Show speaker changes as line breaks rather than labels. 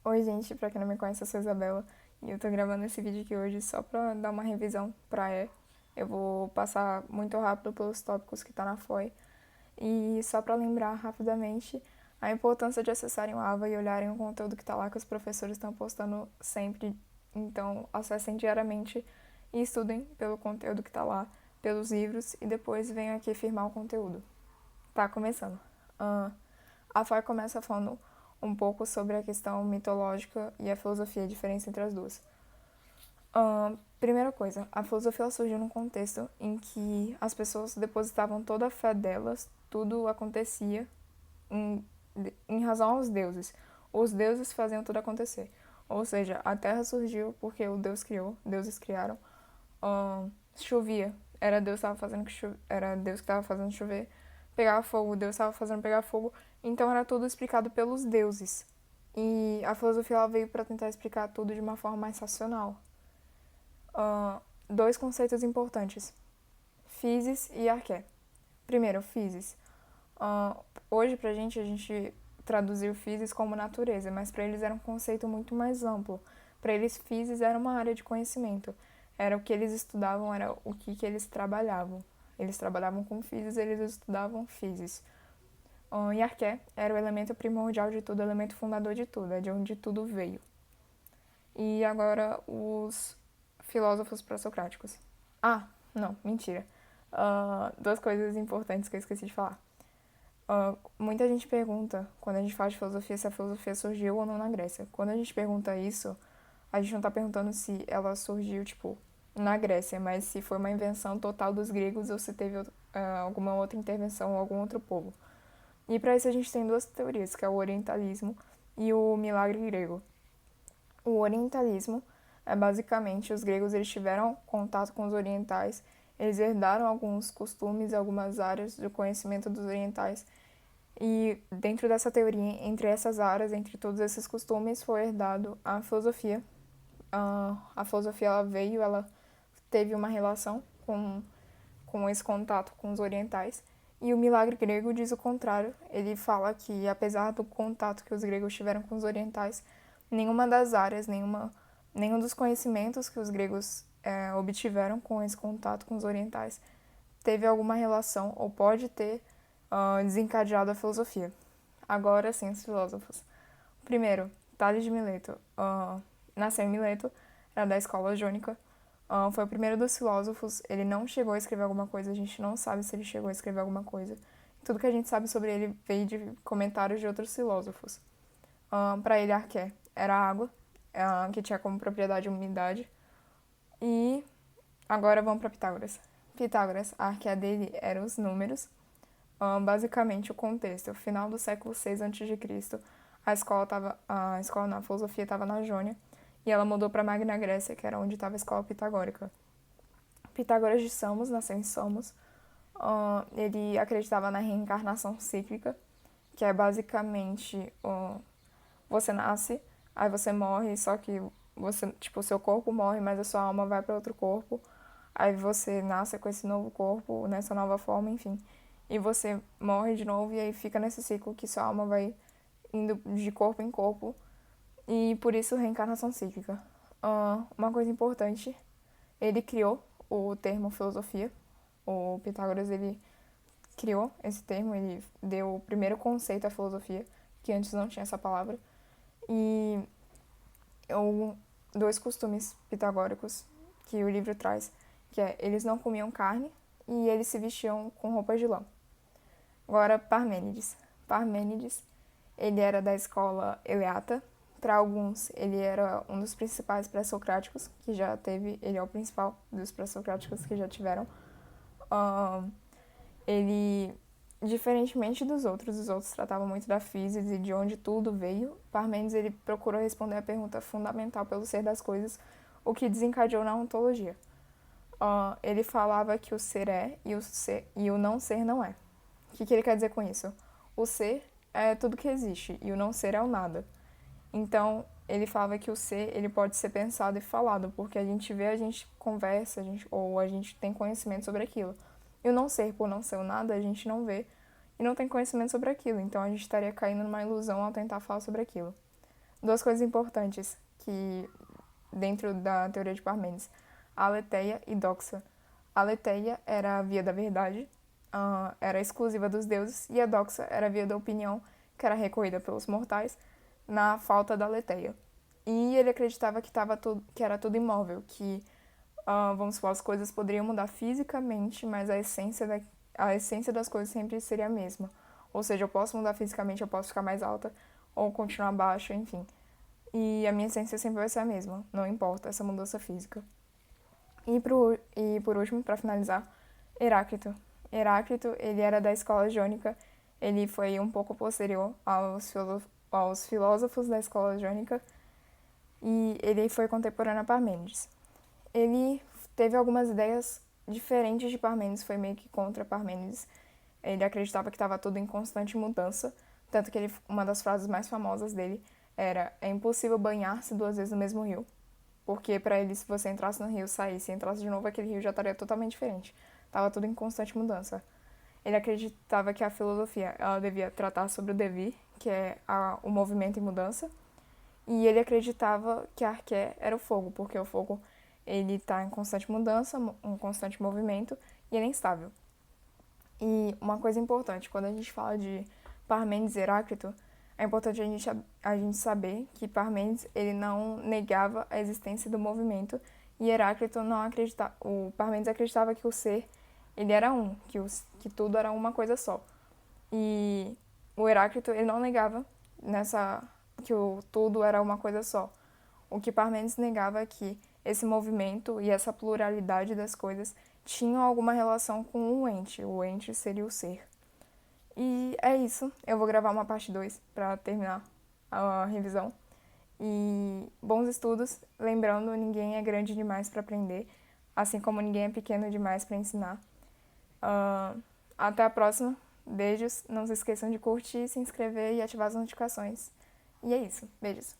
Oi, gente, pra quem não me conhece, eu sou a Isabela e eu tô gravando esse vídeo aqui hoje só pra dar uma revisão pra Eu vou passar muito rápido pelos tópicos que tá na FOI e só pra lembrar rapidamente a importância de acessarem o AVA e olharem o conteúdo que tá lá que os professores estão postando sempre. Então, acessem diariamente e estudem pelo conteúdo que tá lá, pelos livros e depois venham aqui firmar o conteúdo. Tá começando. Ah, a FOI começa falando um pouco sobre a questão mitológica e a filosofia, a diferença entre as duas. Primeira coisa, a filosofia surgiu num contexto em que as pessoas depositavam toda a fé delas, tudo acontecia em, em razão aos deuses. Os deuses faziam tudo acontecer. Ou seja, a Terra surgiu porque o Deus criou, deuses criaram. Chovia, era Deus que estava fazendo era Deus que estava fazendo chover. Pegava fogo, Deus estava fazendo pegar fogo. Então era tudo explicado pelos deuses. E a filosofia ela veio para tentar explicar tudo de uma forma mais racional. Dois conceitos importantes: physis e arché. Primeiro, physis. Hoje pra a gente traduziu physis como natureza, mas para eles era um conceito muito mais amplo. Para eles, physis era uma área de conhecimento. Era o que eles estudavam, era o que eles trabalhavam. Eles trabalhavam com physis, eles estudavam physis. E arché era o elemento primordial de tudo, o elemento fundador de tudo, é de onde tudo veio. E agora os filósofos pré-socráticos. Ah, não, mentira. Duas coisas importantes que eu esqueci de falar. Muita gente pergunta, quando a gente fala de filosofia, se a filosofia surgiu ou não na Grécia. Quando a gente pergunta isso, a gente não tá perguntando se ela surgiu, tipo, na Grécia, mas se foi uma invenção total dos gregos ou se teve alguma outra intervenção ou algum outro povo. E para isso a gente tem duas teorias, que é o orientalismo e o milagre grego. O orientalismo é basicamente os gregos eles tiveram contato com os orientais, eles herdaram alguns costumes, algumas áreas do conhecimento dos orientais e dentro dessa teoria, entre essas áreas, entre todos esses costumes, foi herdado a filosofia. A filosofia ela veio, ela teve uma relação com esse contato com os orientais. E o milagre grego diz o contrário. Ele fala que, apesar do contato que os gregos tiveram com os orientais, nenhuma das áreas, nenhum dos conhecimentos que os gregos obtiveram com esse contato com os orientais teve alguma relação ou pode ter desencadeado a filosofia. Agora sim, os filósofos. Primeiro, Tales de Mileto. Nasceu em Mileto, era da escola jônica. Foi o primeiro dos filósofos. Ele não chegou a escrever alguma coisa, a gente não sabe se ele chegou a escrever alguma coisa. Tudo que a gente sabe sobre ele veio de comentários de outros filósofos. Para ele, arqué era água, que tinha como propriedade umidade. E agora vamos para Pitágoras. Pitágoras, a arqué dele eram os números. Basicamente, o contexto. Final do século VI a.C., a escola na filosofia estava na Jônia e ela mudou para Magna Grécia, que era onde estava a escola pitagórica. Pitágoras de Samos nasceu em Samos. Ele acreditava na reencarnação cíclica, que é basicamente você nasce, aí você morre, só que você, tipo, o seu corpo morre, mas a sua alma vai para outro corpo. Aí você nasce com esse novo corpo, nessa nova forma, enfim. E você morre de novo e aí fica nesse ciclo que sua alma vai indo de corpo em corpo. E por isso reencarnação cíclica. Uma coisa importante, ele criou o termo filosofia. O Pitágoras, ele criou esse termo, ele deu o primeiro conceito à filosofia, que antes não tinha essa palavra. E dois costumes pitagóricos que o livro traz, que é eles não comiam carne e eles se vestiam com roupas de lã. Agora, Parmênides. Parmênides, ele era da escola eleata. Para alguns, ele era um dos principais pré-socráticos que já teve, ele é o principal dos pré-socráticos que já tiveram. Ele, diferentemente dos outros, os outros tratavam muito da física e de onde tudo veio. Parmênides ele procurou responder a pergunta fundamental pelo ser das coisas, o que desencadeou na ontologia. Ele falava que o ser é e o não ser não é. O que ele quer dizer com isso? O ser é tudo que existe e o não ser é o nada. Então, ele falava que o ser ele pode ser pensado e falado, porque a gente vê, a gente conversa, ou a gente tem conhecimento sobre aquilo. E o não ser, por não ser o nada, a gente não vê e não tem conhecimento sobre aquilo. Então, a gente estaria caindo numa ilusão ao tentar falar sobre aquilo. duas coisas importantes que dentro da teoria de Parmênides, a aletheia e doxa. A aletheia era a via da verdade, era exclusiva dos deuses, e a doxa era a via da opinião, que era recorrida pelos mortais, na falta da aletheia. E ele acreditava que era tudo imóvel, que, vamos supor, as coisas poderiam mudar fisicamente, mas a essência das coisas sempre seria a mesma. Ou seja, eu posso mudar fisicamente, eu posso ficar mais alta, ou continuar baixa, enfim. E a minha essência sempre vai ser a mesma, não importa essa mudança física. E por último, para finalizar, Heráclito. Heráclito, ele era da escola jônica, ele foi um pouco posterior aos filósofos da escola jônica, e ele foi contemporâneo a Parmênides. Ele teve algumas ideias diferentes de Parmênides, foi meio que contra Parmênides. Ele acreditava que estava tudo em constante mudança, tanto que uma das frases mais famosas dele era: é impossível banhar-se duas vezes no mesmo rio. Porque para ele, se você entrasse no rio, saísse e entrasse de novo, aquele rio já estaria totalmente diferente. Tava tudo em constante mudança. Ele acreditava que a filosofia ela devia tratar sobre o devir, que é o movimento em mudança. E ele acreditava que a arqué era o fogo, porque o fogo ele está em constante mudança, um constante movimento, e ele é instável. E uma coisa importante, quando a gente fala de Parmênides e Heráclito, é importante a gente saber que Parmênides ele não negava a existência do movimento e Heráclito não acreditava. O Parmênides acreditava que o ser ele era um, que tudo era uma coisa só. E o Heráclito ele não negava que o tudo era uma coisa só. O que Parmênides negava é que esse movimento e essa pluralidade das coisas tinham alguma relação com o ente. O ente seria o ser. E é isso. Eu vou gravar uma parte 2 para terminar a revisão. E bons estudos. Lembrando, ninguém é grande demais para aprender, assim como ninguém é pequeno demais para ensinar. Até a próxima. Beijos. Não se esqueçam de curtir, se inscrever e ativar as notificações. E é isso. Beijos.